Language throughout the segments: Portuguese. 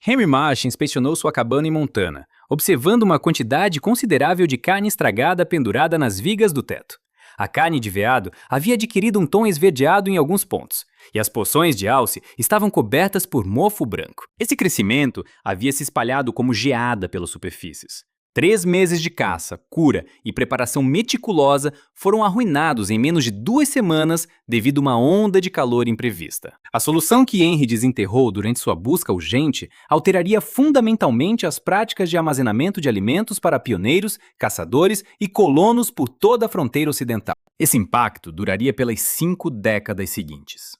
Henry Marsh inspecionou sua cabana em Montana, observando uma quantidade considerável de carne estragada pendurada nas vigas do teto. A carne de veado havia adquirido um tom esverdeado em alguns pontos, e as porções de alce estavam cobertas por mofo branco. Esse crescimento havia se espalhado como geada pelas superfícies. 3 meses de caça, cura e preparação meticulosa foram arruinados em menos de 2 semanas devido a uma onda de calor imprevista. A solução que Henry desenterrou durante sua busca urgente alteraria fundamentalmente as práticas de armazenamento de alimentos para pioneiros, caçadores e colonos por toda a fronteira ocidental. Esse impacto duraria pelas 5 décadas seguintes.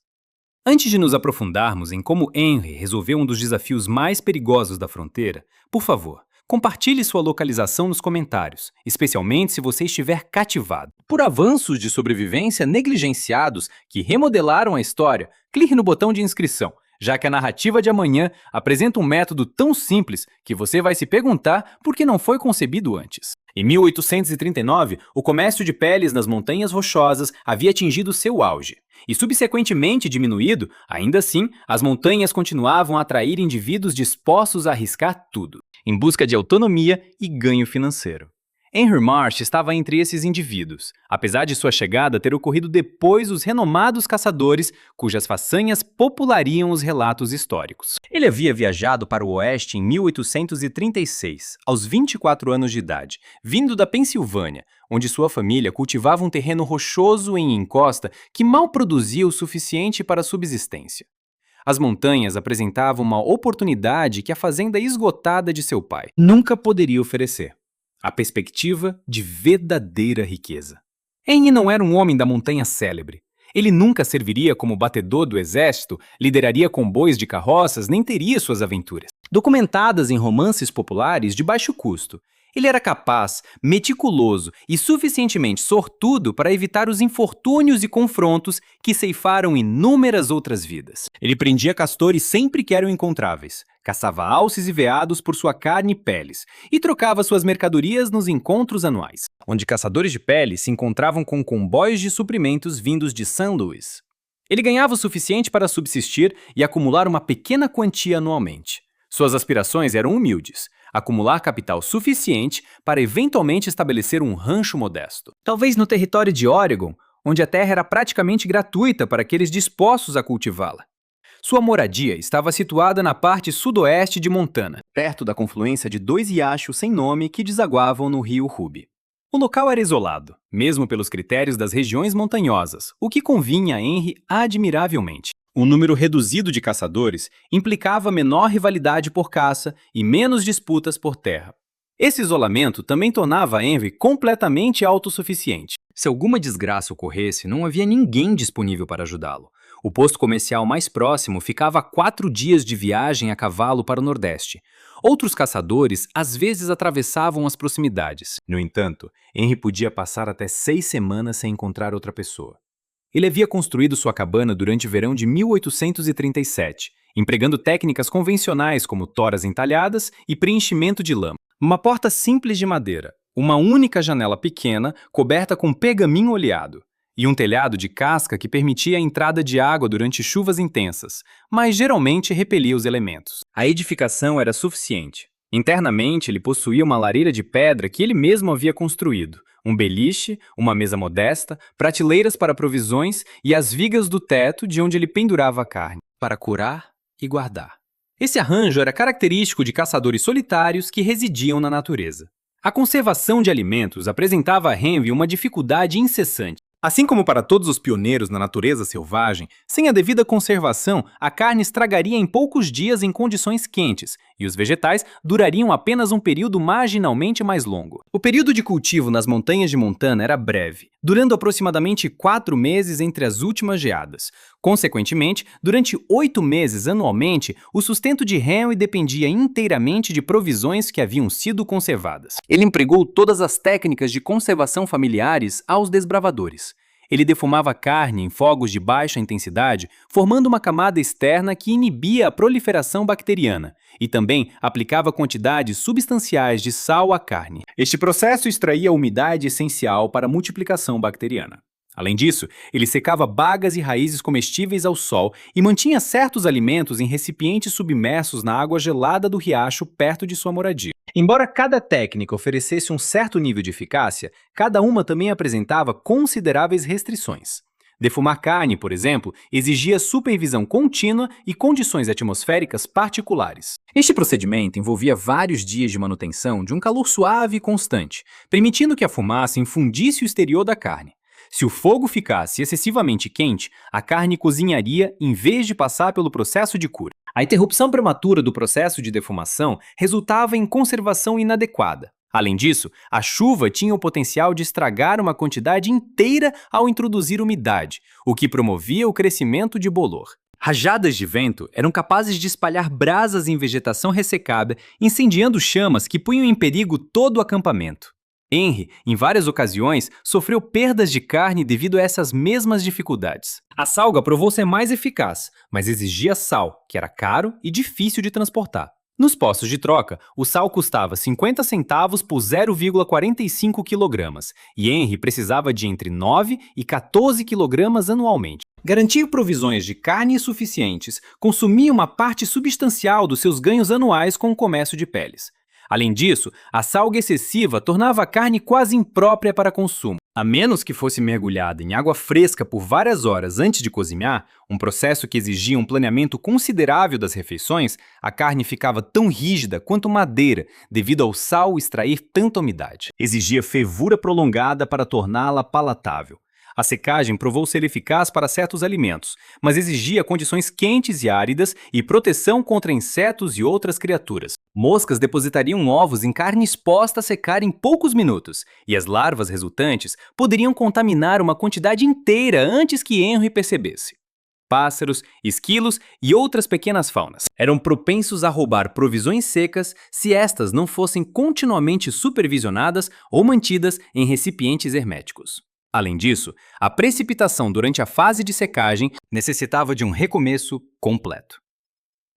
Antes de nos aprofundarmos em como Henry resolveu um dos desafios mais perigosos da fronteira, por favor, compartilhe sua localização nos comentários, especialmente se você estiver cativado. Por avanços de sobrevivência negligenciados que remodelaram a história, clique no botão de inscrição, já que a narrativa de amanhã apresenta um método tão simples que você vai se perguntar por que não foi concebido antes. Em 1839, o comércio de peles nas Montanhas Rochosas havia atingido seu auge. E subsequentemente diminuído, ainda assim, as montanhas continuavam a atrair indivíduos dispostos a arriscar tudo, em busca de autonomia e ganho financeiro. Henry Marsh estava entre esses indivíduos, apesar de sua chegada ter ocorrido depois dos renomados caçadores cujas façanhas populariam os relatos históricos. Ele havia viajado para o oeste em 1836, aos 24 anos de idade, vindo da Pensilvânia, onde sua família cultivava um terreno rochoso em encosta que mal produzia o suficiente para a subsistência. As montanhas apresentavam uma oportunidade que a fazenda esgotada de seu pai nunca poderia oferecer: a perspectiva de verdadeira riqueza. Henry não era um homem da montanha célebre. Ele nunca serviria como batedor do exército, lideraria comboios de carroças, nem teria suas aventuras documentadas em romances populares de baixo custo. Ele era capaz, meticuloso e suficientemente sortudo para evitar os infortúnios e confrontos que ceifaram inúmeras outras vidas. Ele prendia castores sempre que eram encontráveis, caçava alces e veados por sua carne e peles, e trocava suas mercadorias nos encontros anuais, onde caçadores de peles se encontravam com comboios de suprimentos vindos de St. Louis. Ele ganhava o suficiente para subsistir e acumular uma pequena quantia anualmente. Suas aspirações eram humildes: acumular capital suficiente para eventualmente estabelecer um rancho modesto. Talvez no território de Oregon, onde a terra era praticamente gratuita para aqueles dispostos a cultivá-la. Sua moradia estava situada na parte sudoeste de Montana, perto da confluência de 2 riachos sem nome que desaguavam no rio Ruby. O local era isolado, mesmo pelos critérios das regiões montanhosas, o que convinha a Henry admiravelmente. Um número reduzido de caçadores implicava menor rivalidade por caça e menos disputas por terra. Esse isolamento também tornava Henry completamente autossuficiente. Se alguma desgraça ocorresse, não havia ninguém disponível para ajudá-lo. O posto comercial mais próximo ficava a 4 dias de viagem a cavalo para o Nordeste. Outros caçadores às vezes atravessavam as proximidades. No entanto, Henry podia passar até 6 semanas sem encontrar outra pessoa. Ele havia construído sua cabana durante o verão de 1837, empregando técnicas convencionais como toras entalhadas e preenchimento de lama. Uma porta simples de madeira, uma única janela pequena coberta com pergaminho oleado, e um telhado de casca que permitia a entrada de água durante chuvas intensas, mas geralmente repelia os elementos. A edificação era suficiente. Internamente, ele possuía uma lareira de pedra que ele mesmo havia construído, um beliche, uma mesa modesta, prateleiras para provisões e as vigas do teto de onde ele pendurava a carne, para curar e guardar. Esse arranjo era característico de caçadores solitários que residiam na natureza. A conservação de alimentos apresentava a Henry uma dificuldade incessante. Assim como para todos os pioneiros na natureza selvagem, sem a devida conservação, a carne estragaria em poucos dias em condições quentes, e os vegetais durariam apenas um período marginalmente mais longo. O período de cultivo nas montanhas de Montana era breve, durando aproximadamente 4 meses entre as últimas geadas. Consequentemente, durante 8 meses anualmente, o sustento de Henry dependia inteiramente de provisões que haviam sido conservadas. Ele empregou todas as técnicas de conservação familiares aos desbravadores. Ele defumava a carne em fogos de baixa intensidade, formando uma camada externa que inibia a proliferação bacteriana, e também aplicava quantidades substanciais de sal à carne. Este processo extraía a umidade essencial para a multiplicação bacteriana. Além disso, ele secava bagas e raízes comestíveis ao sol e mantinha certos alimentos em recipientes submersos na água gelada do riacho perto de sua moradia. Embora cada técnica oferecesse um certo nível de eficácia, cada uma também apresentava consideráveis restrições. Defumar carne, por exemplo, exigia supervisão contínua e condições atmosféricas particulares. Este procedimento envolvia vários dias de manutenção de um calor suave e constante, permitindo que a fumaça infundisse o exterior da carne. Se o fogo ficasse excessivamente quente, a carne cozinharia em vez de passar pelo processo de cura. A interrupção prematura do processo de defumação resultava em conservação inadequada. Além disso, a chuva tinha o potencial de estragar uma quantidade inteira ao introduzir umidade, o que promovia o crescimento de bolor. Rajadas de vento eram capazes de espalhar brasas em vegetação ressecada, incendiando chamas que punham em perigo todo o acampamento. Henry, em várias ocasiões, sofreu perdas de carne devido a essas mesmas dificuldades. A salga provou ser mais eficaz, mas exigia sal, que era caro e difícil de transportar. Nos postos de troca, o sal custava 50 centavos por 0,45 kg, e Henry precisava de entre 9 e 14 kg anualmente. Garantir provisões de carne suficientes consumia uma parte substancial dos seus ganhos anuais com o comércio de peles. Além disso, a salga excessiva tornava a carne quase imprópria para consumo. A menos que fosse mergulhada em água fresca por várias horas antes de cozinhar, um processo que exigia um planeamento considerável das refeições, a carne ficava tão rígida quanto madeira devido ao sal extrair tanta umidade. Exigia fervura prolongada para torná-la palatável. A secagem provou ser eficaz para certos alimentos, mas exigia condições quentes e áridas e proteção contra insetos e outras criaturas. Moscas depositariam ovos em carne exposta a secar em poucos minutos, e as larvas resultantes poderiam contaminar uma quantidade inteira antes que Henry percebesse. Pássaros, esquilos e outras pequenas faunas eram propensos a roubar provisões secas se estas não fossem continuamente supervisionadas ou mantidas em recipientes herméticos. Além disso, a precipitação durante a fase de secagem necessitava de um recomeço completo.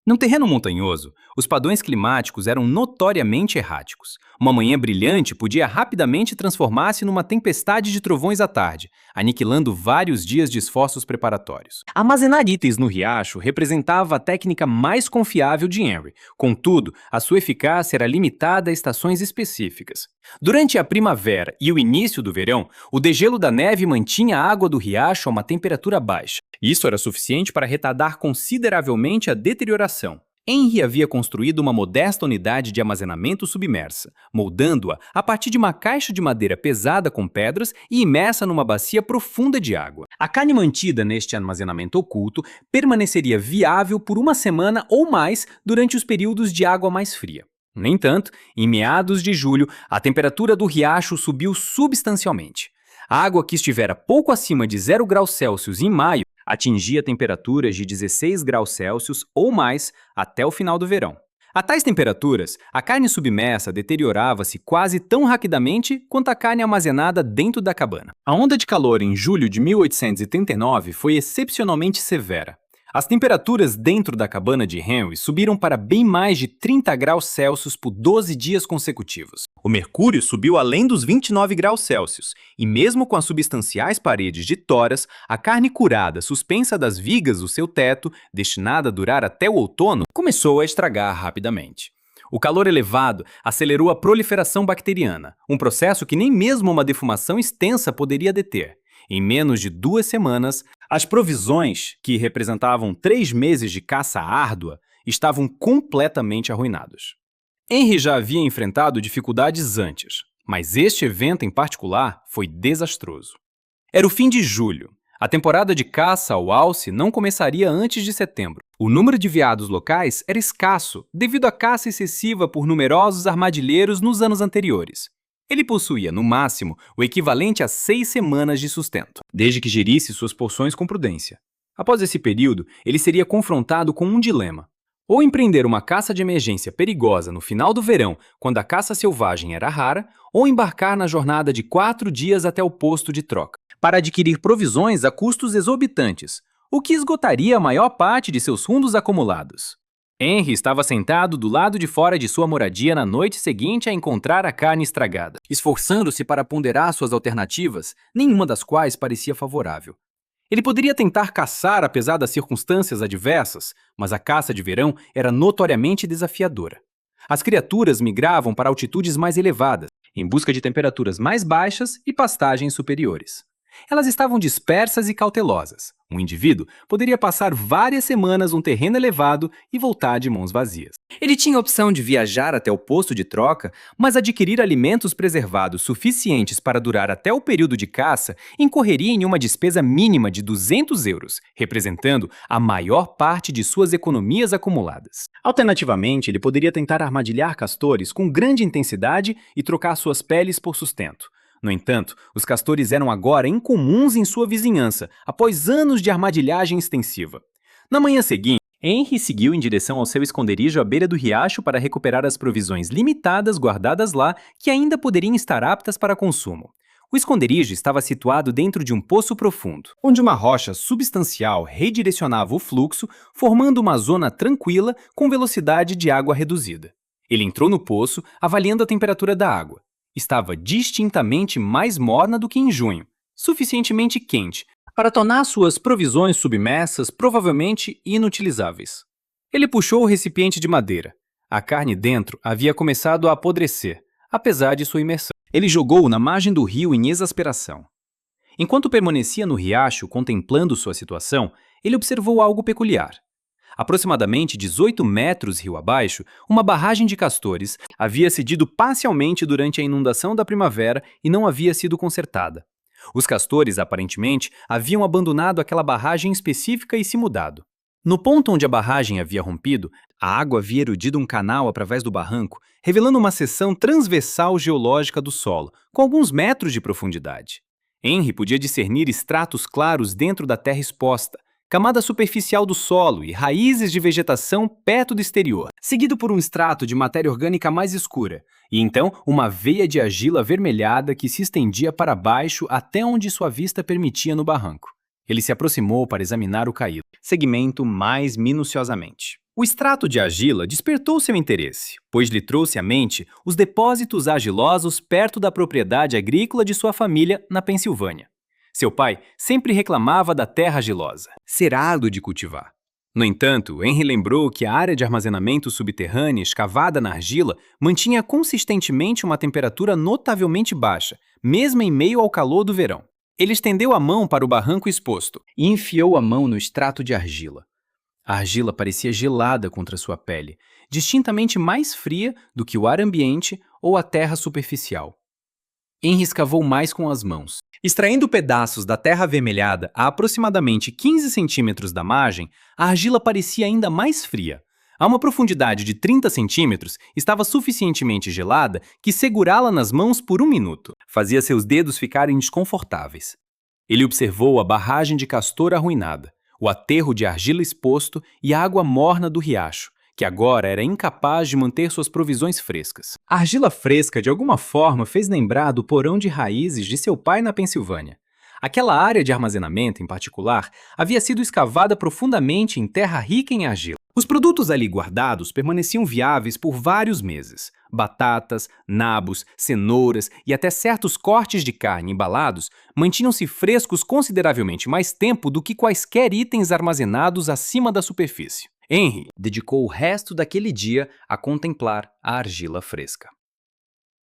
Num terreno montanhoso, os padrões climáticos eram notoriamente erráticos. Uma manhã brilhante podia rapidamente transformar-se numa tempestade de trovões à tarde, aniquilando vários dias de esforços preparatórios. Armazenar itens no riacho representava a técnica mais confiável de Henry, contudo, a sua eficácia era limitada a estações específicas. Durante a primavera e o início do verão, o degelo da neve mantinha a água do riacho a uma temperatura baixa. Isso era suficiente para retardar consideravelmente a deterioração. Henry havia construído uma modesta unidade de armazenamento submersa, moldando-a a partir de uma caixa de madeira pesada com pedras e imersa numa bacia profunda de água. A carne mantida neste armazenamento oculto permaneceria viável por uma semana ou mais durante os períodos de água mais fria. No entanto, em meados de julho, a temperatura do riacho subiu substancialmente. A água que estivera pouco acima de 0 graus Celsius em maio atingia temperaturas de 16 graus Celsius ou mais até o final do verão. A tais temperaturas, a carne submersa deteriorava-se quase tão rapidamente quanto a carne armazenada dentro da cabana. A onda de calor em julho de 1839 foi excepcionalmente severa. As temperaturas dentro da cabana de Henry subiram para bem mais de 30 graus Celsius por 12 dias consecutivos. O mercúrio subiu além dos 29 graus Celsius, e mesmo com as substanciais paredes de toras, a carne curada suspensa das vigas do seu teto, destinada a durar até o outono, começou a estragar rapidamente. O calor elevado acelerou a proliferação bacteriana, um processo que nem mesmo uma defumação extensa poderia deter. Em menos de 2 semanas, as provisões, que representavam 3 meses de caça árdua, estavam completamente arruinadas. Henry já havia enfrentado dificuldades antes, mas este evento em particular foi desastroso. Era o fim de julho. A temporada de caça ao alce não começaria antes de setembro. O número de veados locais era escasso devido à caça excessiva por numerosos armadilheiros nos anos anteriores. Ele possuía, no máximo, o equivalente a 6 semanas de sustento, desde que gerisse suas porções com prudência. Após esse período, ele seria confrontado com um dilema. Ou empreender uma caça de emergência perigosa no final do verão, quando a caça selvagem era rara, ou embarcar na jornada de 4 dias até o posto de troca, para adquirir provisões a custos exorbitantes, o que esgotaria a maior parte de seus fundos acumulados. Henry estava sentado do lado de fora de sua moradia na noite seguinte a encontrar a carne estragada, esforçando-se para ponderar suas alternativas, nenhuma das quais parecia favorável. Ele poderia tentar caçar apesar das circunstâncias adversas, mas a caça de verão era notoriamente desafiadora. As criaturas migravam para altitudes mais elevadas, em busca de temperaturas mais baixas e pastagens superiores. Elas estavam dispersas e cautelosas. Um indivíduo poderia passar várias semanas num terreno elevado e voltar de mãos vazias. Ele tinha a opção de viajar até o posto de troca, mas adquirir alimentos preservados suficientes para durar até o período de caça incorreria em uma despesa mínima de 200 euros, representando a maior parte de suas economias acumuladas. Alternativamente, ele poderia tentar armadilhar castores com grande intensidade e trocar suas peles por sustento. No entanto, os castores eram agora incomuns em sua vizinhança, após anos de armadilhagem extensiva. Na manhã seguinte, Henry seguiu em direção ao seu esconderijo à beira do riacho para recuperar as provisões limitadas guardadas lá que ainda poderiam estar aptas para consumo. O esconderijo estava situado dentro de um poço profundo, onde uma rocha substancial redirecionava o fluxo, formando uma zona tranquila com velocidade de água reduzida. Ele entrou no poço, avaliando a temperatura da água. Estava distintamente mais morna do que em junho, suficientemente quente para tornar suas provisões submersas provavelmente inutilizáveis. Ele puxou o recipiente de madeira. A carne dentro havia começado a apodrecer, apesar de sua imersão. Ele jogou-o na margem do rio em exasperação. Enquanto permanecia no riacho contemplando sua situação, ele observou algo peculiar. Aproximadamente 18 metros rio abaixo, uma barragem de castores havia cedido parcialmente durante a inundação da primavera e não havia sido consertada. Os castores, aparentemente, haviam abandonado aquela barragem específica e se mudado. No ponto onde a barragem havia rompido, a água havia erudido um canal através do barranco, revelando uma seção transversal geológica do solo, com alguns metros de profundidade. Henry podia discernir estratos claros dentro da terra exposta, camada superficial do solo e raízes de vegetação perto do exterior, seguido por um extrato de matéria orgânica mais escura, e então uma veia de argila avermelhada que se estendia para baixo até onde sua vista permitia no barranco. Ele se aproximou para examinar o caído segmento mais minuciosamente. O extrato de argila despertou seu interesse, pois lhe trouxe à mente os depósitos argilosos perto da propriedade agrícola de sua família na Pensilvânia. Seu pai sempre reclamava da terra argilosa, ser árduo de cultivar. No entanto, Henry lembrou que a área de armazenamento subterrânea escavada na argila mantinha consistentemente uma temperatura notavelmente baixa, mesmo em meio ao calor do verão. Ele estendeu a mão para o barranco exposto e enfiou a mão no extrato de argila. A argila parecia gelada contra sua pele, distintamente mais fria do que o ar ambiente ou a terra superficial. Henry escavou mais com as mãos. Extraindo pedaços da terra avermelhada a aproximadamente 15 centímetros da margem, a argila parecia ainda mais fria. A uma profundidade de 30 centímetros, estava suficientemente gelada que segurá-la nas mãos por 1 minuto fazia seus dedos ficarem desconfortáveis. Ele observou a barragem de castor arruinada, o aterro de argila exposto e a água morna do riacho, que agora era incapaz de manter suas provisões frescas. A argila fresca, de alguma forma, fez lembrar do porão de raízes de seu pai na Pensilvânia. Aquela área de armazenamento, em particular, havia sido escavada profundamente em terra rica em argila. Os produtos ali guardados permaneciam viáveis por vários meses. Batatas, nabos, cenouras e até certos cortes de carne embalados mantinham-se frescos consideravelmente mais tempo do que quaisquer itens armazenados acima da superfície. Henry dedicou o resto daquele dia a contemplar a argila fresca.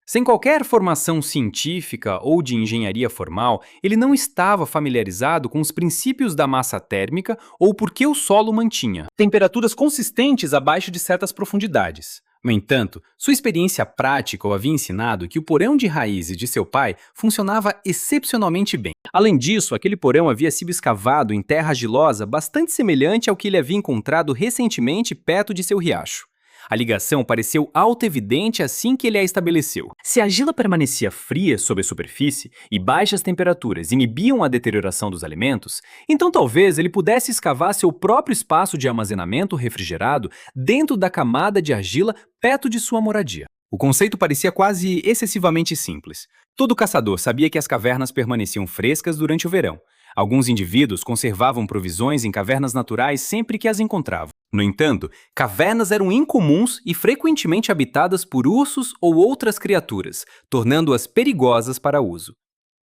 Sem qualquer formação científica ou de engenharia formal, ele não estava familiarizado com os princípios da massa térmica ou por que o solo mantinha temperaturas consistentes abaixo de certas profundidades. No entanto, sua experiência prática o havia ensinado que o porão de raízes de seu pai funcionava excepcionalmente bem. Além disso, aquele porão havia sido escavado em terra argilosa bastante semelhante ao que ele havia encontrado recentemente perto de seu riacho. A ligação pareceu autoevidente assim que ele a estabeleceu. Se a argila permanecia fria sob a superfície e baixas temperaturas inibiam a deterioração dos alimentos, então talvez ele pudesse escavar seu próprio espaço de armazenamento refrigerado dentro da camada de argila perto de sua moradia. O conceito parecia quase excessivamente simples. Todo caçador sabia que as cavernas permaneciam frescas durante o verão. Alguns indivíduos conservavam provisões em cavernas naturais sempre que as encontravam. No entanto, cavernas eram incomuns e frequentemente habitadas por ursos ou outras criaturas, tornando-as perigosas para uso.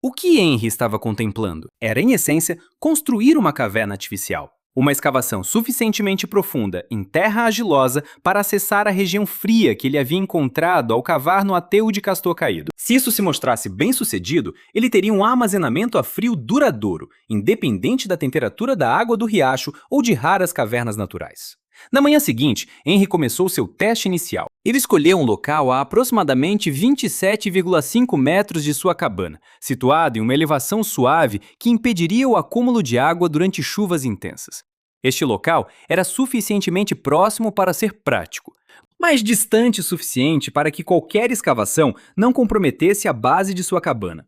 O que Henry estava contemplando era, em essência, construir uma caverna artificial. Uma escavação suficientemente profunda em terra argilosa para acessar a região fria que ele havia encontrado ao cavar no aterro de Castor Caído. Se isso se mostrasse bem-sucedido, ele teria um armazenamento a frio duradouro, independente da temperatura da água do riacho ou de raras cavernas naturais. Na manhã seguinte, Henry começou seu teste inicial. Ele escolheu um local a aproximadamente 27,5 metros de sua cabana, situado em uma elevação suave que impediria o acúmulo de água durante chuvas intensas. Este local era suficientemente próximo para ser prático, mas distante o suficiente para que qualquer escavação não comprometesse a base de sua cabana.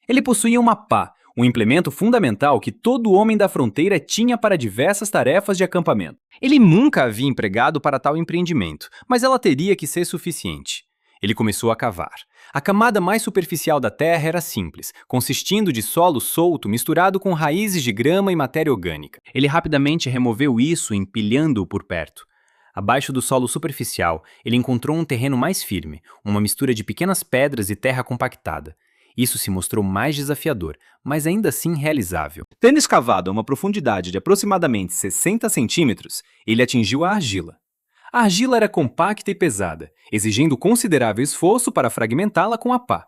Ele possuía uma pá, um implemento fundamental que todo homem da fronteira tinha para diversas tarefas de acampamento. Ele nunca havia empregado para tal empreendimento, mas ela teria que ser suficiente. Ele começou a cavar. A camada mais superficial da terra era simples, consistindo de solo solto misturado com raízes de grama e matéria orgânica. Ele rapidamente removeu isso, empilhando-o por perto. Abaixo do solo superficial, ele encontrou um terreno mais firme, uma mistura de pequenas pedras e terra compactada. Isso se mostrou mais desafiador, mas ainda assim realizável. Tendo escavado a uma profundidade de aproximadamente 60 centímetros, ele atingiu a argila. A argila era compacta e pesada, exigindo considerável esforço para fragmentá-la com a pá.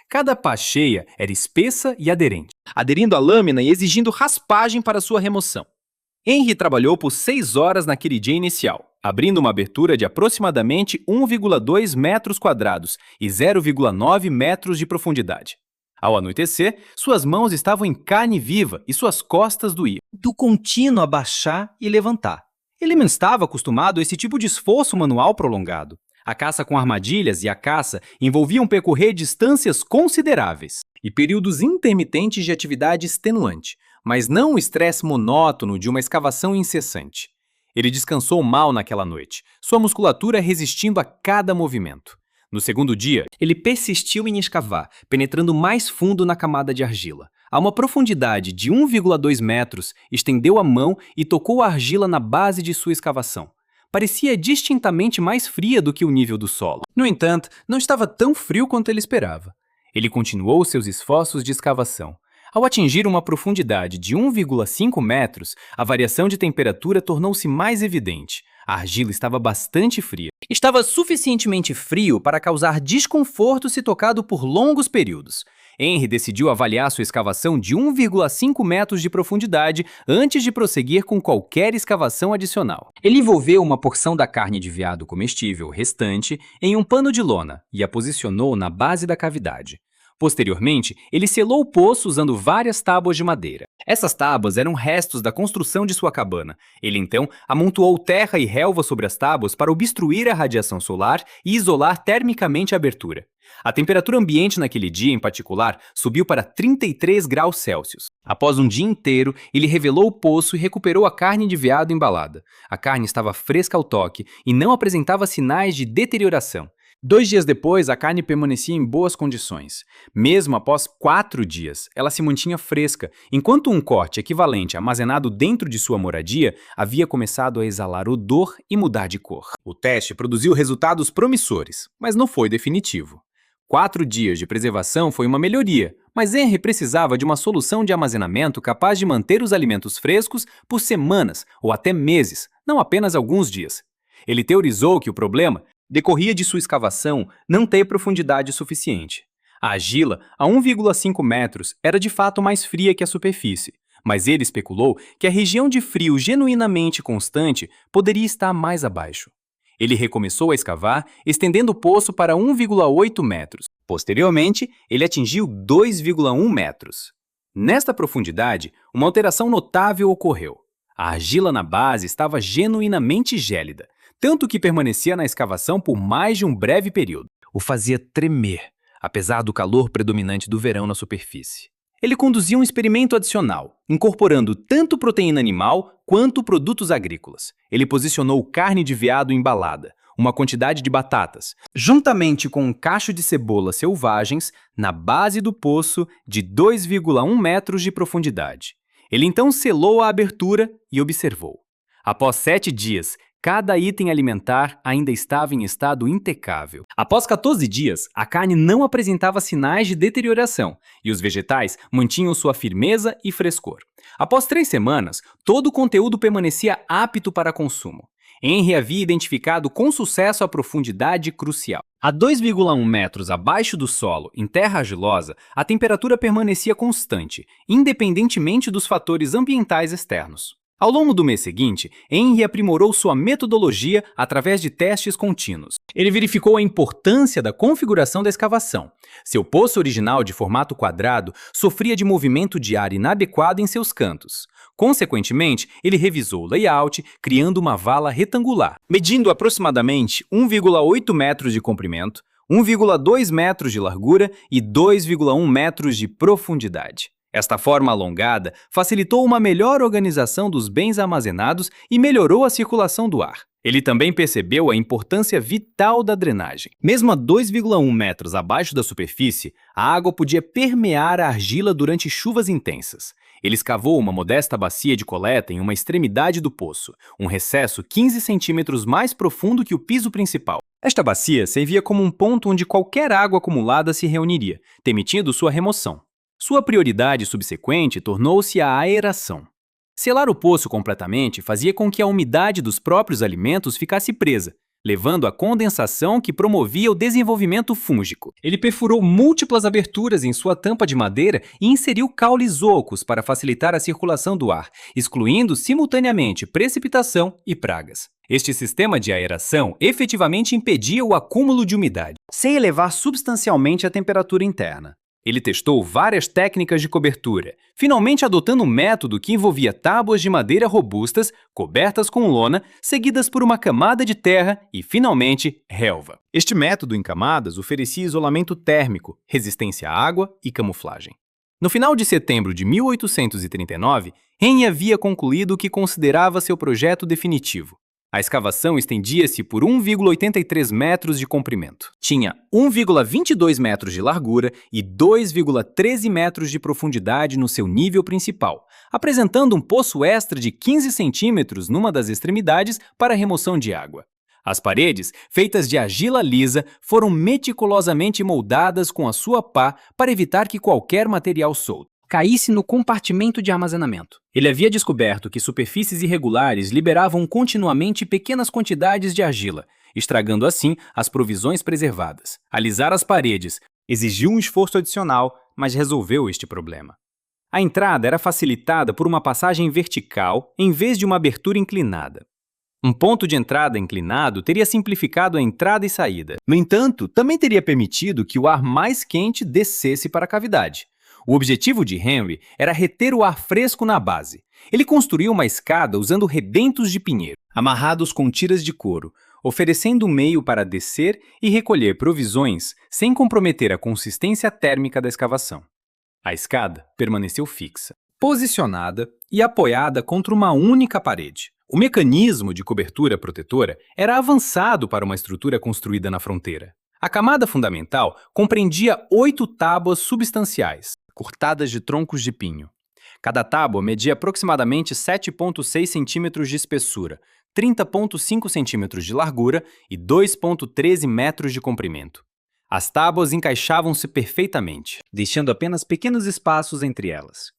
Cada pá cheia era espessa e aderente, aderindo à lâmina e exigindo raspagem para sua remoção. Henry trabalhou por 6 horas naquele dia inicial, abrindo uma abertura de aproximadamente 1,2 metros quadrados e 0,9 metros de profundidade. Ao anoitecer, suas mãos estavam em carne viva e suas costas doíam, do contínuo abaixar e levantar. Ele não estava acostumado a esse tipo de esforço manual prolongado. A caça com armadilhas e a caça envolviam percorrer distâncias consideráveis e períodos intermitentes de atividade extenuante, mas não o estresse monótono de uma escavação incessante. Ele descansou mal naquela noite, sua musculatura resistindo a cada movimento. No segundo dia, ele persistiu em escavar, penetrando mais fundo na camada de argila. A uma profundidade de 1,2 metros, estendeu a mão e tocou a argila na base de sua escavação. Parecia distintamente mais fria do que o nível do solo. No entanto, não estava tão frio quanto ele esperava. Ele continuou seus esforços de escavação. Ao atingir uma profundidade de 1,5 metros, a variação de temperatura tornou-se mais evidente. A argila estava bastante fria. Estava suficientemente frio para causar desconforto se tocado por longos períodos. Henry decidiu avaliar sua escavação de 1,5 metros de profundidade antes de prosseguir com qualquer escavação adicional. Ele envolveu uma porção da carne de veado comestível restante em um pano de lona e a posicionou na base da cavidade. Posteriormente, ele selou o poço usando várias tábuas de madeira. Essas tábuas eram restos da construção de sua cabana. Ele então amontoou terra e relva sobre as tábuas para obstruir a radiação solar e isolar termicamente a abertura. A temperatura ambiente naquele dia em particular subiu para 33 graus Celsius. Após um dia inteiro, ele revelou o poço e recuperou a carne de veado embalada. A carne estava fresca ao toque e não apresentava sinais de deterioração. 2 dias depois, a carne permanecia em boas condições. Mesmo após 4 dias, ela se mantinha fresca, enquanto um corte equivalente armazenado dentro de sua moradia havia começado a exalar odor e mudar de cor. O teste produziu resultados promissores, mas não foi definitivo. 4 dias de preservação foi uma melhoria, mas Henry precisava de uma solução de armazenamento capaz de manter os alimentos frescos por semanas ou até meses, não apenas alguns dias. Ele teorizou que o problema decorria de sua escavação não ter profundidade suficiente. A argila, a 1,5 metros, era de fato mais fria que a superfície, mas ele especulou que a região de frio genuinamente constante poderia estar mais abaixo. Ele recomeçou a escavar, estendendo o poço para 1,8 metros. Posteriormente, ele atingiu 2,1 metros. Nesta profundidade, uma alteração notável ocorreu. A argila na base estava genuinamente gélida, tanto que permanecia na escavação por mais de um breve período. O fazia tremer, apesar do calor predominante do verão na superfície. Ele conduzia um experimento adicional, incorporando tanto proteína animal quanto produtos agrícolas. Ele posicionou carne de veado embalada, uma quantidade de batatas, juntamente com um cacho de cebolas selvagens, na base do poço de 2,1 metros de profundidade. Ele então selou a abertura e observou. Após 7 dias, cada item alimentar ainda estava em estado impecável. Após 14 dias, a carne não apresentava sinais de deterioração e os vegetais mantinham sua firmeza e frescor. Após 3 semanas, todo o conteúdo permanecia apto para consumo. Henry havia identificado com sucesso a profundidade crucial. A 2,1 metros abaixo do solo, em terra argilosa, a temperatura permanecia constante, independentemente dos fatores ambientais externos. Ao longo do mês seguinte, Henry aprimorou sua metodologia através de testes contínuos. Ele verificou a importância da configuração da escavação. Seu poço original de formato quadrado sofria de movimento de ar inadequado em seus cantos. Consequentemente, ele revisou o layout, criando uma vala retangular, medindo aproximadamente 1,8 metros de comprimento, 1,2 metros de largura e 2,1 metros de profundidade. Esta forma alongada facilitou uma melhor organização dos bens armazenados e melhorou a circulação do ar. Ele também percebeu a importância vital da drenagem. Mesmo a 2,1 metros abaixo da superfície, a água podia permear a argila durante chuvas intensas. Ele escavou uma modesta bacia de coleta em uma extremidade do poço, um recesso 15 centímetros mais profundo que o piso principal. Esta bacia servia como um ponto onde qualquer água acumulada se reuniria, permitindo sua remoção. Sua prioridade subsequente tornou-se a aeração. Selar o poço completamente fazia com que a umidade dos próprios alimentos ficasse presa, levando à condensação que promovia o desenvolvimento fúngico. Ele perfurou múltiplas aberturas em sua tampa de madeira e inseriu caules ocos para facilitar a circulação do ar, excluindo simultaneamente precipitação e pragas. Este sistema de aeração efetivamente impedia o acúmulo de umidade, sem elevar substancialmente a temperatura interna. Ele testou várias técnicas de cobertura, finalmente adotando um método que envolvia tábuas de madeira robustas, cobertas com lona, seguidas por uma camada de terra e, finalmente, relva. Este método em camadas oferecia isolamento térmico, resistência à água e camuflagem. No final de setembro de 1839, Henry havia concluído o que considerava seu projeto definitivo. A escavação estendia-se por 1,83 metros de comprimento. Tinha 1,22 metros de largura e 2,13 metros de profundidade no seu nível principal, apresentando um poço extra de 15 centímetros numa das extremidades para remoção de água. As paredes, feitas de argila lisa, foram meticulosamente moldadas com a sua pá para evitar que qualquer material solto caísse no compartimento de armazenamento. Ele havia descoberto que superfícies irregulares liberavam continuamente pequenas quantidades de argila, estragando assim as provisões preservadas. Alisar as paredes exigiu um esforço adicional, mas resolveu este problema. A entrada era facilitada por uma passagem vertical em vez de uma abertura inclinada. Um ponto de entrada inclinado teria simplificado a entrada e saída. No entanto, também teria permitido que o ar mais quente descesse para a cavidade. O objetivo de Henry era reter o ar fresco na base. Ele construiu uma escada usando rebentos de pinheiro, amarrados com tiras de couro, oferecendo um meio para descer e recolher provisões sem comprometer a consistência térmica da escavação. A escada permaneceu fixa, posicionada e apoiada contra uma única parede. O mecanismo de cobertura protetora era avançado para uma estrutura construída na fronteira. A camada fundamental compreendia 8 tábuas substanciais, cortadas de troncos de pinho. Cada tábua media aproximadamente 7,6 centímetros de espessura, 30,5 centímetros de largura e 2,13 metros de comprimento. As tábuas encaixavam-se perfeitamente, deixando apenas pequenos espaços entre elas.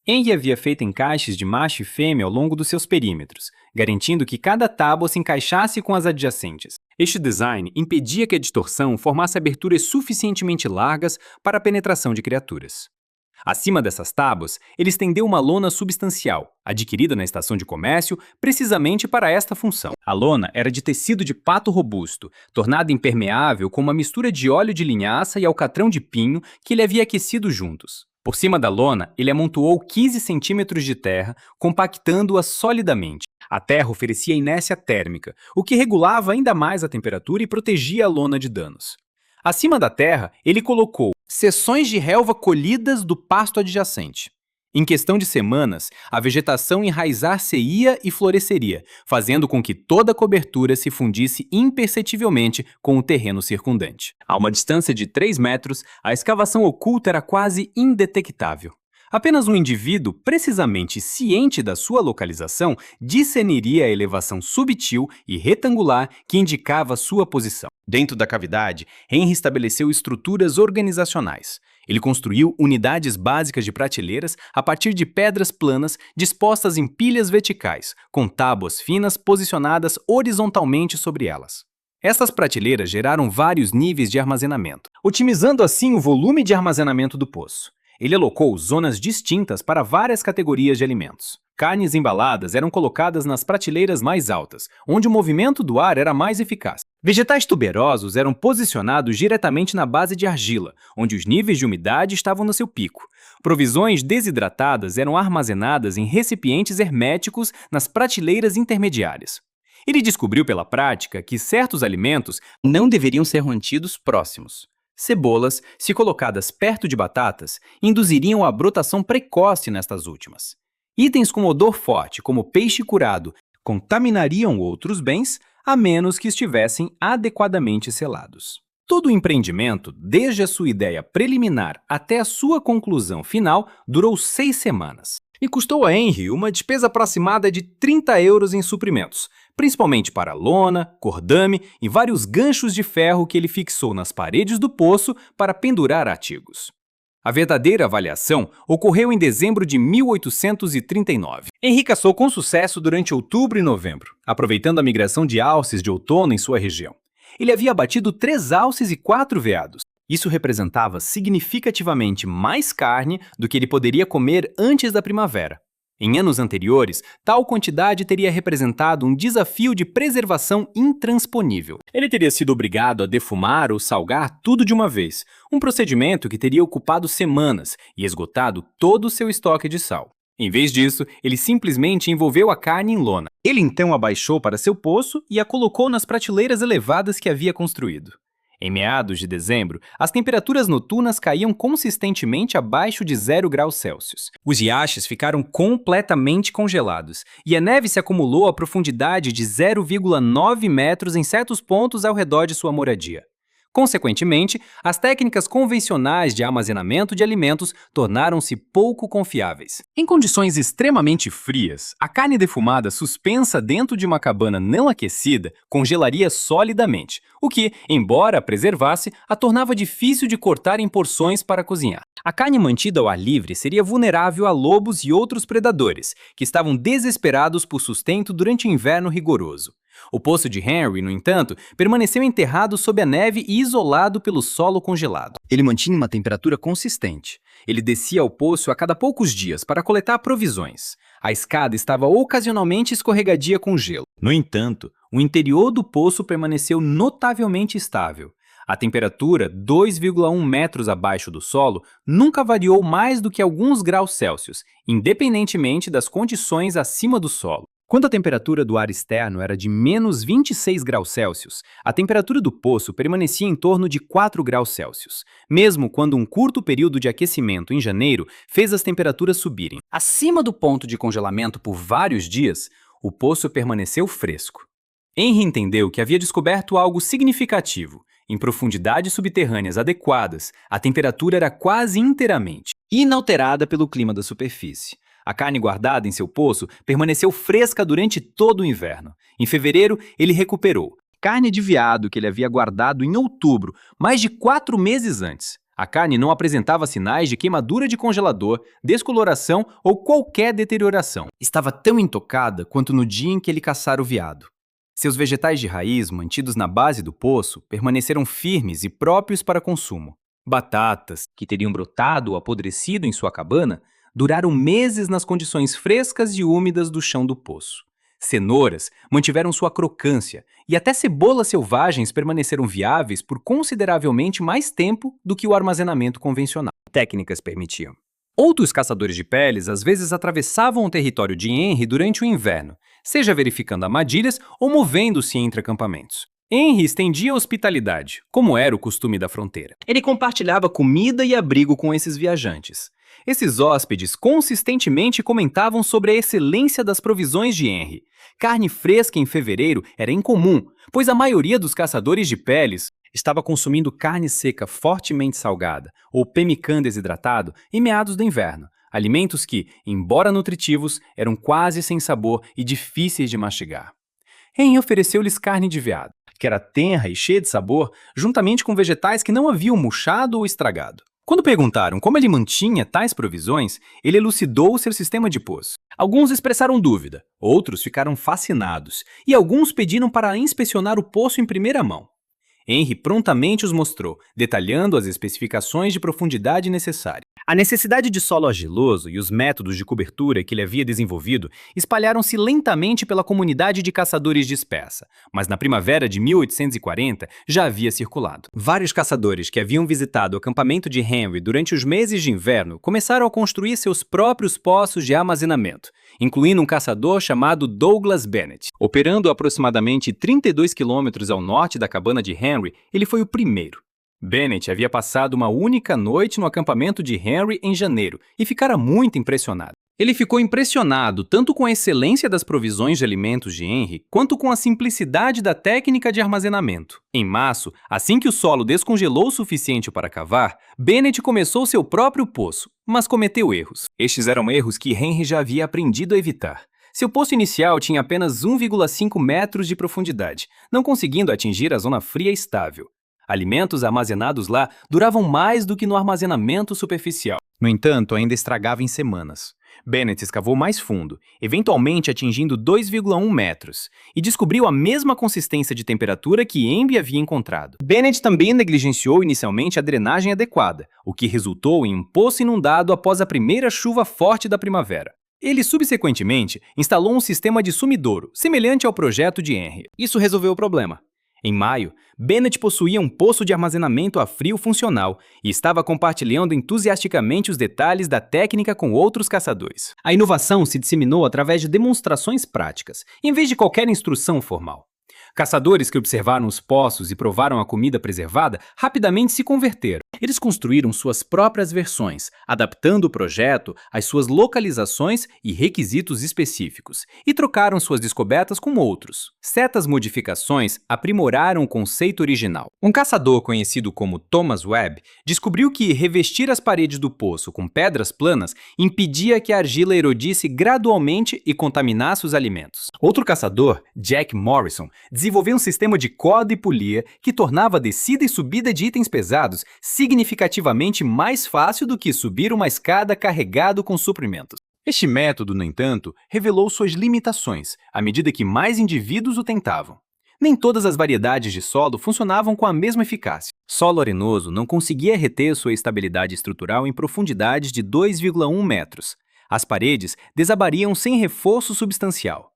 Henry havia feito encaixes de macho e fêmea ao longo dos seus perímetros, garantindo que cada tábua se encaixasse com as adjacentes. Este design impedia que a distorção formasse aberturas suficientemente largas para a penetração de criaturas. Acima dessas tábuas, ele estendeu uma lona substancial, adquirida na estação de comércio precisamente para esta função. A lona era de tecido de pato robusto, tornada impermeável com uma mistura de óleo de linhaça e alcatrão de pinho que ele havia aquecido juntos. Por cima da lona, ele amontoou 15 centímetros de terra, compactando-a solidamente. A terra oferecia inércia térmica, o que regulava ainda mais a temperatura e protegia a lona de danos. Acima da terra, ele colocou seções de relva colhidas do pasto adjacente. Em questão de semanas, a vegetação enraizar-se-ia e floresceria, fazendo com que toda a cobertura se fundisse imperceptivelmente com o terreno circundante. A uma distância de 3 metros, a escavação oculta era quase indetectável. Apenas um indivíduo precisamente ciente da sua localização discerniria a elevação subtil e retangular que indicava sua posição. Dentro da cavidade, Henry estabeleceu estruturas organizacionais. Ele construiu unidades básicas de prateleiras a partir de pedras planas dispostas em pilhas verticais, com tábuas finas posicionadas horizontalmente sobre elas. Estas prateleiras geraram vários níveis de armazenamento, otimizando assim o volume de armazenamento do poço. Ele alocou zonas distintas para várias categorias de alimentos. Carnes embaladas eram colocadas nas prateleiras mais altas, onde o movimento do ar era mais eficaz. Vegetais tuberosos eram posicionados diretamente na base de argila, onde os níveis de umidade estavam no seu pico. Provisões desidratadas eram armazenadas em recipientes herméticos nas prateleiras intermediárias. Ele descobriu pela prática que certos alimentos não deveriam ser mantidos próximos. Cebolas, se colocadas perto de batatas, induziriam a brotação precoce nestas últimas. Itens com odor forte, como peixe curado, contaminariam outros bens, a menos que estivessem adequadamente selados. Todo o empreendimento, desde a sua ideia preliminar até a sua conclusão final, durou 6 semanas. E custou a Henry uma despesa aproximada de 30 euros em suprimentos, principalmente para lona, cordame e vários ganchos de ferro que ele fixou nas paredes do poço para pendurar artigos. A verdadeira avaliação ocorreu em dezembro de 1839. Henry caçou com sucesso durante outubro e novembro, aproveitando a migração de alces de outono em sua região. Ele havia abatido 3 alces e 4 veados. Isso representava significativamente mais carne do que ele poderia comer antes da primavera. Em anos anteriores, tal quantidade teria representado um desafio de preservação intransponível. Ele teria sido obrigado a defumar ou salgar tudo de uma vez, um procedimento que teria ocupado semanas e esgotado todo o seu estoque de sal. Em vez disso, ele simplesmente envolveu a carne em lona. Ele então a baixou para seu poço e a colocou nas prateleiras elevadas que havia construído. Em meados de dezembro, as temperaturas noturnas caíam consistentemente abaixo de 0 graus Celsius. Os riachos ficaram completamente congelados e a neve se acumulou a profundidade de 0,9 metros em certos pontos ao redor de sua moradia. Consequentemente, as técnicas convencionais de armazenamento de alimentos tornaram-se pouco confiáveis. Em condições extremamente frias, a carne defumada suspensa dentro de uma cabana não aquecida congelaria solidamente, o que, embora a preservasse, a tornava difícil de cortar em porções para cozinhar. A carne mantida ao ar livre seria vulnerável a lobos e outros predadores, que estavam desesperados por sustento durante o inverno rigoroso. O poço de Henry, no entanto, permaneceu enterrado sob a neve e isolado pelo solo congelado. Ele mantinha uma temperatura consistente. Ele descia ao poço a cada poucos dias para coletar provisões. A escada estava ocasionalmente escorregadia com gelo. No entanto, o interior do poço permaneceu notavelmente estável. A temperatura, 2,1 metros abaixo do solo, nunca variou mais do que alguns graus Celsius, independentemente das condições acima do solo. Quando a temperatura do ar externo era de menos 26 graus Celsius, a temperatura do poço permanecia em torno de 4 graus Celsius, mesmo quando um curto período de aquecimento em janeiro fez as temperaturas subirem. Acima do ponto de congelamento por vários dias, o poço permaneceu fresco. Henry entendeu que havia descoberto algo significativo. Em profundidades subterrâneas adequadas, a temperatura era quase inteiramente inalterada pelo clima da superfície. A carne guardada em seu poço permaneceu fresca durante todo o inverno. Em fevereiro, ele recuperou carne de veado que ele havia guardado em outubro, mais de 4 meses antes. A carne não apresentava sinais de queimadura de congelador, descoloração ou qualquer deterioração. Estava tão intocada quanto no dia em que ele caçara o veado. Seus vegetais de raiz, mantidos na base do poço, permaneceram firmes e próprios para consumo. Batatas, que teriam brotado ou apodrecido em sua cabana, duraram meses nas condições frescas e úmidas do chão do poço. Cenouras mantiveram sua crocância e até cebolas selvagens permaneceram viáveis por consideravelmente mais tempo do que o armazenamento convencional. Técnicas permitiam. Outros caçadores de peles às vezes atravessavam o território de Henry durante o inverno, seja verificando armadilhas ou movendo-se entre acampamentos. Henry estendia a hospitalidade, como era o costume da fronteira. Ele compartilhava comida e abrigo com esses viajantes. Esses hóspedes consistentemente comentavam sobre a excelência das provisões de Henry. Carne fresca em fevereiro era incomum, pois a maioria dos caçadores de peles estava consumindo carne seca fortemente salgada ou pemmican desidratado em meados do inverno. alimentos que, embora nutritivos, eram quase sem sabor e difíceis de mastigar. Henry ofereceu-lhes carne de veado, que era tenra e cheia de sabor, juntamente com vegetais que não haviam murchado ou estragado. Quando perguntaram como ele mantinha tais provisões, ele elucidou seu sistema de poço. Alguns expressaram dúvida, outros ficaram fascinados, e alguns pediram para inspecionar o poço em primeira mão. Henry prontamente os mostrou, detalhando as especificações de profundidade necessárias. A necessidade de solo argiloso e os métodos de cobertura que ele havia desenvolvido espalharam-se lentamente pela comunidade de caçadores dispersa, mas na primavera de 1840 já havia circulado. Vários caçadores que haviam visitado o acampamento de Henry durante os meses de inverno começaram a construir seus próprios poços de armazenamento, incluindo um caçador chamado Douglas Bennett. Operando aproximadamente 32 quilômetros ao norte da cabana de Henry, ele foi o primeiro. Bennett havia passado uma única noite no acampamento de Henry em janeiro e ficara muito impressionado. Ele ficou impressionado tanto com a excelência das provisões de alimentos de Henry, quanto com a simplicidade da técnica de armazenamento. Em março, assim que o solo descongelou o suficiente para cavar, Bennett começou seu próprio poço, mas cometeu erros. Estes eram erros que Henry já havia aprendido a evitar. Seu poço inicial tinha apenas 1,5 metros de profundidade, não conseguindo atingir a zona fria estável. Alimentos armazenados lá duravam mais do que no armazenamento superficial. No entanto, ainda estragava em semanas. Bennett escavou mais fundo, eventualmente atingindo 2,1 metros, e descobriu a mesma consistência de temperatura que Henry havia encontrado. Bennett também negligenciou inicialmente a drenagem adequada, o que resultou em um poço inundado após a primeira chuva forte da primavera. Ele, subsequentemente, instalou um sistema de sumidouro, semelhante ao projeto de Henry. Isso resolveu o problema. Em maio, Bennett possuía um poço de armazenamento a frio funcional e estava compartilhando entusiasticamente os detalhes da técnica com outros caçadores. A inovação se disseminou através de demonstrações práticas, em vez de qualquer instrução formal. Caçadores que observaram os poços e provaram a comida preservada rapidamente se converteram. Eles construíram suas próprias versões, adaptando o projeto às suas localizações e requisitos específicos, e trocaram suas descobertas com outros. Certas modificações aprimoraram o conceito original. Um caçador conhecido como Thomas Webb descobriu que revestir as paredes do poço com pedras planas impedia que a argila erodisse gradualmente e contaminasse os alimentos. Outro caçador, Jack Morrison, desenvolveu um sistema de corda e polia que tornava a descida e subida de itens pesados significativamente mais fácil do que subir uma escada carregado com suprimentos. Este método, no entanto, revelou suas limitações à medida que mais indivíduos o tentavam. Nem todas as variedades de solo funcionavam com a mesma eficácia. Solo arenoso não conseguia reter sua estabilidade estrutural em profundidades de 2,1 metros. As paredes desabariam sem reforço substancial.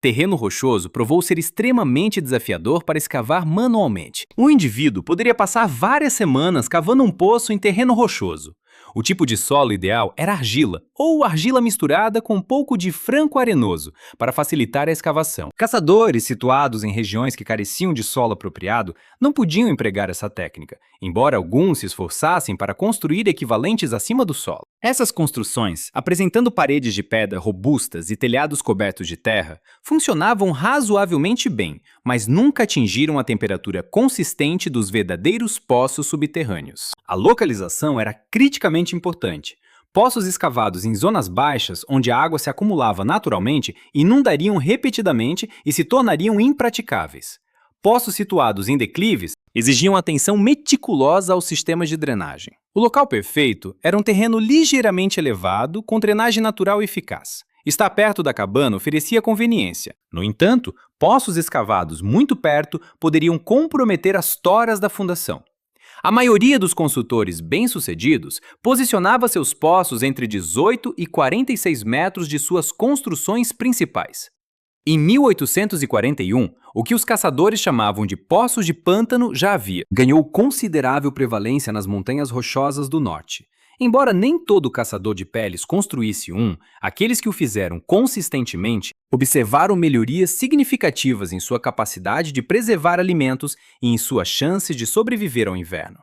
Terreno rochoso provou ser extremamente desafiador para escavar manualmente. Um indivíduo poderia passar várias semanas cavando um poço em terreno rochoso. O tipo de solo ideal era argila, ou argila misturada com um pouco de franco arenoso, para facilitar a escavação. Caçadores situados em regiões que careciam de solo apropriado não podiam empregar essa técnica, embora alguns se esforçassem para construir equivalentes acima do solo. Essas construções, apresentando paredes de pedra robustas e telhados cobertos de terra, funcionavam razoavelmente bem, mas nunca atingiram a temperatura consistente dos verdadeiros poços subterrâneos. A localização era criticamente importante. Poços escavados em zonas baixas, onde a água se acumulava naturalmente, inundariam repetidamente e se tornariam impraticáveis. Poços situados em declives exigiam atenção meticulosa aos sistemas de drenagem. O local perfeito era um terreno ligeiramente elevado, com drenagem natural eficaz. Estar perto da cabana oferecia conveniência. No entanto, poços escavados muito perto poderiam comprometer as toras da fundação. A maioria dos construtores bem-sucedidos posicionava seus poços entre 18 e 46 metros de suas construções principais. Em 1841, o que os caçadores chamavam de poços de pântano já havia. Ganhou considerável prevalência nas montanhas rochosas do norte. Embora nem todo caçador de peles construísse um, aqueles que o fizeram consistentemente observaram melhorias significativas em sua capacidade de preservar alimentos e em suas chances de sobreviver ao inverno.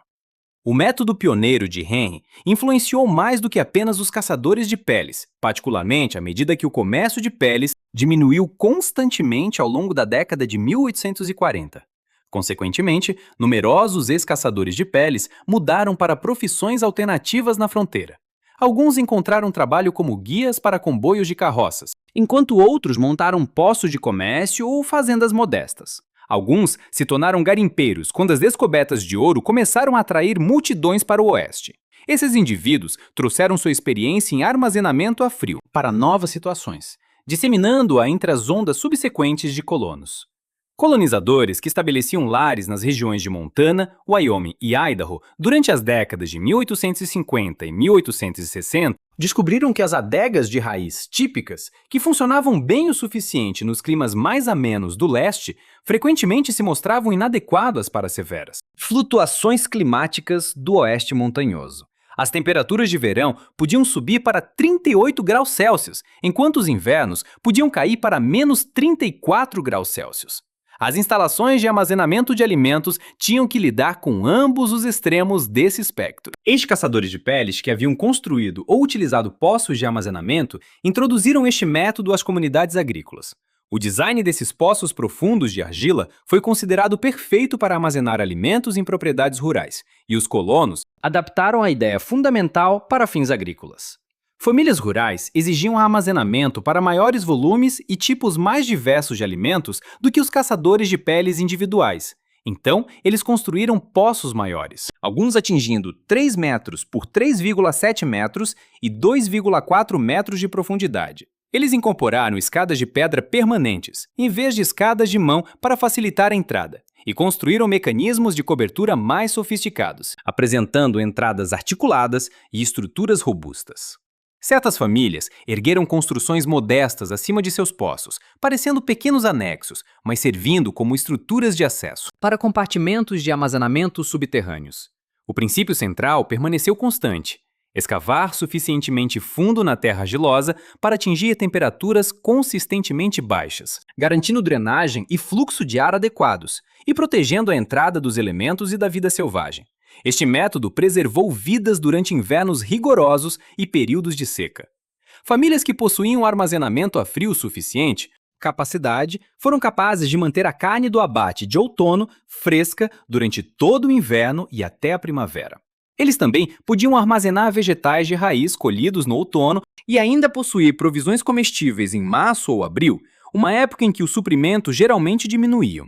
O método pioneiro de Henry influenciou mais do que apenas os caçadores de peles, particularmente à medida que o comércio de peles diminuiu constantemente ao longo da década de 1840. Consequentemente, numerosos ex-caçadores de peles mudaram para profissões alternativas na fronteira. Alguns encontraram trabalho como guias para comboios de carroças, enquanto outros montaram postos de comércio ou fazendas modestas. Alguns se tornaram garimpeiros quando as descobertas de ouro começaram a atrair multidões para o oeste. Esses indivíduos trouxeram sua experiência em armazenamento a frio para novas situações, disseminando-a entre as ondas subsequentes de colonos. Colonizadores que estabeleciam lares nas regiões de Montana, Wyoming e Idaho durante as décadas de 1850 e 1860 descobriram que as adegas de raiz típicas, que funcionavam bem o suficiente nos climas mais amenos do leste, frequentemente se mostravam inadequadas para severas flutuações climáticas do oeste montanhoso. As temperaturas de verão podiam subir para 38 graus Celsius, enquanto os invernos podiam cair para menos 34 graus Celsius. As instalações de armazenamento de alimentos tinham que lidar com ambos os extremos desse espectro. Ex-caçadores de peles que haviam construído ou utilizado poços de armazenamento introduziram este método às comunidades agrícolas. O design desses poços profundos de argila foi considerado perfeito para armazenar alimentos em propriedades rurais, e os colonos adaptaram a ideia fundamental para fins agrícolas. Famílias rurais exigiam armazenamento para maiores volumes e tipos mais diversos de alimentos do que os caçadores de peles individuais. Então, eles construíram poços maiores, alguns atingindo 3 metros por 3,7 metros e 2,4 metros de profundidade. Eles incorporaram escadas de pedra permanentes, em vez de escadas de mão para facilitar a entrada, e construíram mecanismos de cobertura mais sofisticados, apresentando entradas articuladas e estruturas robustas. Certas famílias ergueram construções modestas acima de seus poços, parecendo pequenos anexos, mas servindo como estruturas de acesso para compartimentos de armazenamento subterrâneos. O princípio central permaneceu constante: escavar suficientemente fundo na terra argilosa para atingir temperaturas consistentemente baixas, garantindo drenagem e fluxo de ar adequados e protegendo a entrada dos elementos e da vida selvagem. Este método preservou vidas durante invernos rigorosos e períodos de seca. Famílias que possuíam armazenamento a frio suficiente, capacidade, foram capazes de manter a carne do abate de outono fresca durante todo o inverno e até a primavera. Eles também podiam armazenar vegetais de raiz colhidos no outono e ainda possuir provisões comestíveis em março ou abril, uma época em que os suprimentos geralmente diminuíam.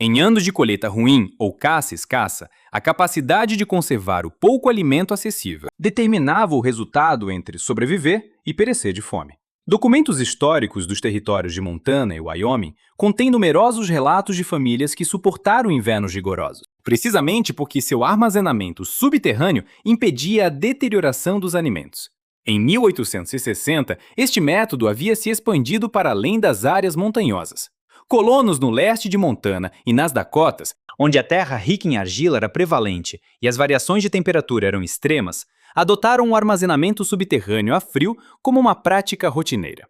Em anos de colheita ruim ou caça escassa, a capacidade de conservar o pouco alimento acessível determinava o resultado entre sobreviver e perecer de fome. Documentos históricos dos territórios de Montana e Wyoming contêm numerosos relatos de famílias que suportaram invernos rigorosos, precisamente porque seu armazenamento subterrâneo impedia a deterioração dos alimentos. Em 1860, este método havia se expandido para além das áreas montanhosas. Colonos no leste de Montana e nas Dakotas, onde a terra rica em argila era prevalente e as variações de temperatura eram extremas, adotaram o armazenamento subterrâneo a frio como uma prática rotineira.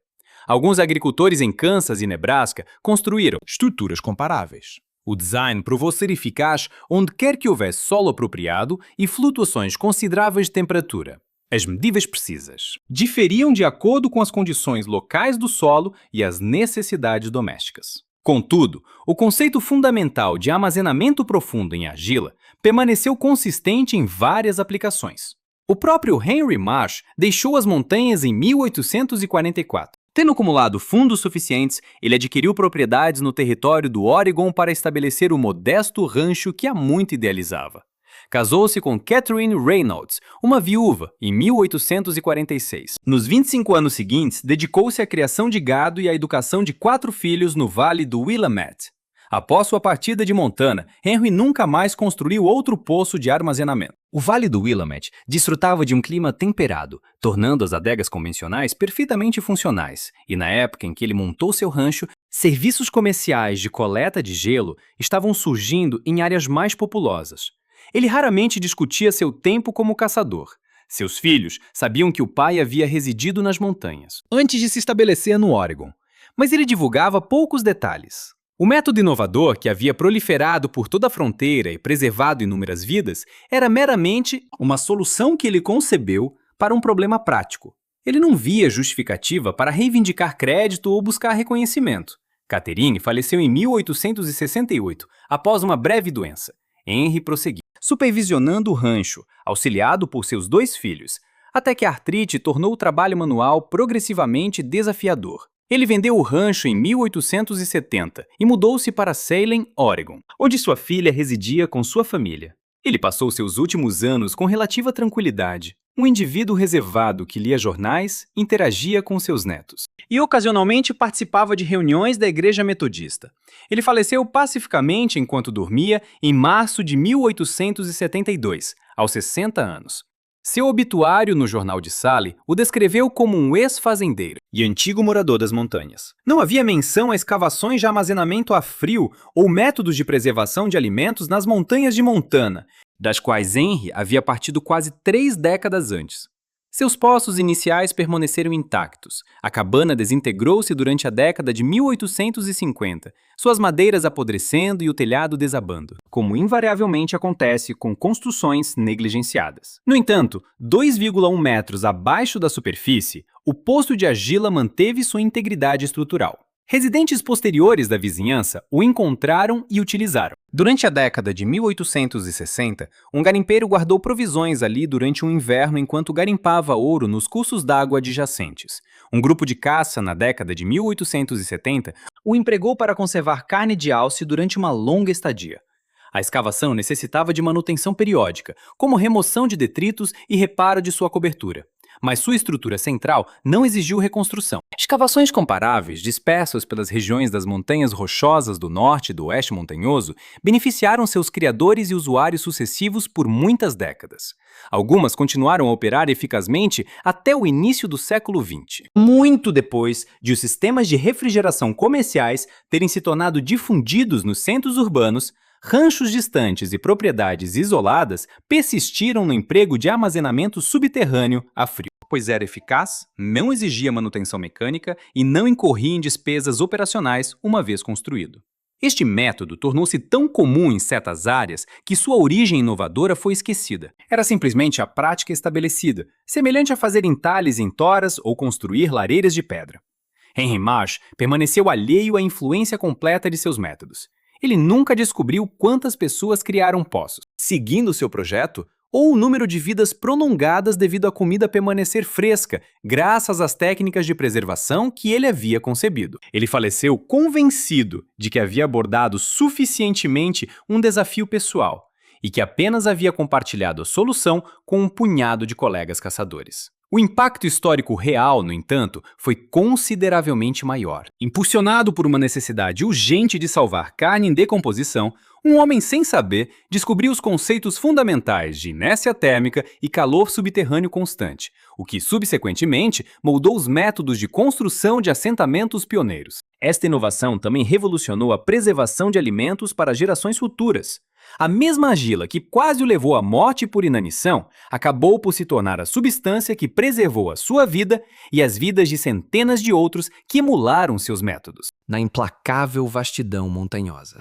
Alguns agricultores em Kansas e Nebraska construíram estruturas comparáveis. O design provou ser eficaz onde quer que houvesse solo apropriado e flutuações consideráveis de temperatura. As medidas precisas diferiam de acordo com as condições locais do solo e as necessidades domésticas. Contudo, o conceito fundamental de armazenamento profundo em argila permaneceu consistente em várias aplicações. O próprio Henry Marsh deixou as montanhas em 1844. Tendo acumulado fundos suficientes, ele adquiriu propriedades no território do Oregon para estabelecer o modesto rancho que há muito idealizava. Casou-se com Catherine Reynolds, uma viúva, em 1846. Nos 25 anos seguintes, dedicou-se à criação de gado e à educação de 4 filhos no Vale do Willamette. Após sua partida de Montana, Henry nunca mais construiu outro poço de armazenamento. O Vale do Willamette desfrutava de um clima temperado, tornando as adegas convencionais perfeitamente funcionais, e na época em que ele montou seu rancho, serviços comerciais de coleta de gelo estavam surgindo em áreas mais populosas. Ele raramente discutia seu tempo como caçador. Seus filhos sabiam que o pai havia residido nas montanhas antes de se estabelecer no Oregon, mas ele divulgava poucos detalhes. O método inovador que havia proliferado por toda a fronteira e preservado inúmeras vidas era meramente uma solução que ele concebeu para um problema prático. Ele não via justificativa para reivindicar crédito ou buscar reconhecimento. Catherine faleceu em 1868, após uma breve doença. Henry prosseguiu, supervisionando o rancho, auxiliado por seus 2 filhos, até que a artrite tornou o trabalho manual progressivamente desafiador. Ele vendeu o rancho em 1870 e mudou-se para Salem, Oregon, onde sua filha residia com sua família. Ele passou seus últimos anos com relativa tranquilidade, um indivíduo reservado que lia jornais, interagia com seus netos e ocasionalmente participava de reuniões da Igreja Metodista. Ele faleceu pacificamente enquanto dormia em março de 1872, aos 60 anos. Seu obituário no jornal de Sally o descreveu como um ex-fazendeiro e antigo morador das montanhas. Não havia menção a escavações de armazenamento a frio ou métodos de preservação de alimentos nas montanhas de Montana, das quais Henry havia partido quase 3 décadas antes. Seus poços iniciais permaneceram intactos. A cabana desintegrou-se durante a década de 1850, suas madeiras apodrecendo e o telhado desabando, como invariavelmente acontece com construções negligenciadas. No entanto, 2,1 metros abaixo da superfície, o poço de argila manteve sua integridade estrutural. Residentes posteriores da vizinhança o encontraram e utilizaram. Durante a década de 1860, um garimpeiro guardou provisões ali durante um inverno enquanto garimpava ouro nos cursos d'água adjacentes. Um grupo de caça, na década de 1870, o empregou para conservar carne de alce durante uma longa estadia. A escavação necessitava de manutenção periódica, como remoção de detritos e reparo de sua cobertura. Mas sua estrutura central não exigiu reconstrução. Escavações comparáveis, dispersas pelas regiões das montanhas rochosas do norte e do oeste montanhoso, beneficiaram seus criadores e usuários sucessivos por muitas décadas. Algumas continuaram a operar eficazmente até o início do século XX, muito depois de os sistemas de refrigeração comerciais terem se tornado difundidos nos centros urbanos. Ranchos distantes e propriedades isoladas persistiram no emprego de armazenamento subterrâneo a frio, pois era eficaz, não exigia manutenção mecânica e não incorria em despesas operacionais uma vez construído. Este método tornou-se tão comum em certas áreas que sua origem inovadora foi esquecida. Era simplesmente a prática estabelecida, semelhante a fazer entalhes em toras ou construir lareiras de pedra. Henry Marsh permaneceu alheio à influência completa de seus métodos. Ele nunca descobriu quantas pessoas criaram poços, seguindo seu projeto, ou o número de vidas prolongadas devido à comida permanecer fresca, graças às técnicas de preservação que ele havia concebido. Ele faleceu convencido de que havia abordado suficientemente um desafio pessoal e que apenas havia compartilhado a solução com um punhado de colegas caçadores. O impacto histórico real, no entanto, foi consideravelmente maior. Impulsionado por uma necessidade urgente de salvar carne em decomposição, um homem sem saber descobriu os conceitos fundamentais de inércia térmica e calor subterrâneo constante, o que, subsequentemente, moldou os métodos de construção de assentamentos pioneiros. Esta inovação também revolucionou a preservação de alimentos para gerações futuras. A mesma argila que quase o levou à morte por inanição acabou por se tornar a substância que preservou a sua vida e as vidas de centenas de outros que emularam seus métodos, na implacável vastidão montanhosa.